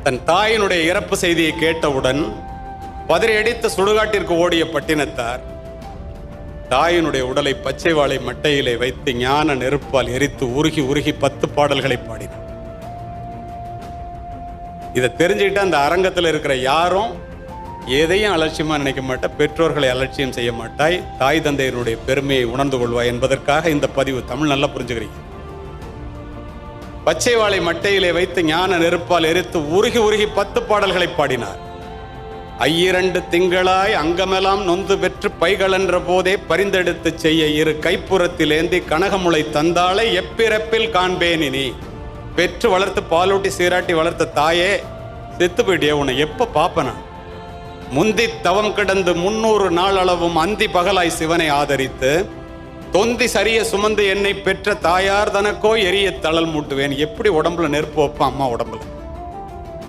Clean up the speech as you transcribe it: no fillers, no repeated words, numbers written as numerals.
தன் தாயினுடைய இறப்பு செய்தியை கேட்டவுடன் பதறியடித்து சுடுகாட்டிற்கு ஓடிய பட்டினத்தார் தாயினுடைய உடலை பச்சை வாழை மட்டையிலே வைத்து ஞான நெருப்பால் எரித்து உருகி உருகி 10 பாடல்களை பாடினார். இதை தெரிஞ்சுக்கிட்டு அந்த அரங்கத்தில் இருக்கிற யாரும் எதையும் அலட்சியமா நினைக்க மாட்டாய், பெற்றோர்களை அலட்சியம் செய்ய மாட்டாய், தாய் தந்தையருடைய பெருமையை உணர்ந்து கொள்வாய் என்பதற்காக இந்த பதிவு. தமிழ் நல்லா புரிஞ்சுக்கிறீங்க. பச்சை வாழை மட்டையிலே வைத்து ஞான நெருப்பால் எரித்து உருகி உருகி 10 பாடல்களை பாடினார். 2 திங்களாய் அங்கமெல்லாம் நொந்து பெற்று பைகளென்ற போதே பரிந்தெடுத்து செய்ய இரு கைப்புறத்தில் ஏந்தி கனகமுளை தந்தாளை எப்பிறப்பில் காண்பேன் இனி. பெற்று வளர்த்து பாலூட்டி சீராட்டி வளர்த்த தாயே, செத்து போயிட்டியே, உன்னை எப்ப பாப்பனா? முந்தி தவம் கிடந்து 300 நாள் அளவும் அந்தி பகலாய் சிவனை ஆதரித்து தொந்தி சரிய சுமந்து என்னை பெற்ற தாயார் தனக்கோ எரிய தளல் மூட்டுவேன். எப்படி உடம்புல நெருப்பு வைப்பான் அம்மா உடம்புல?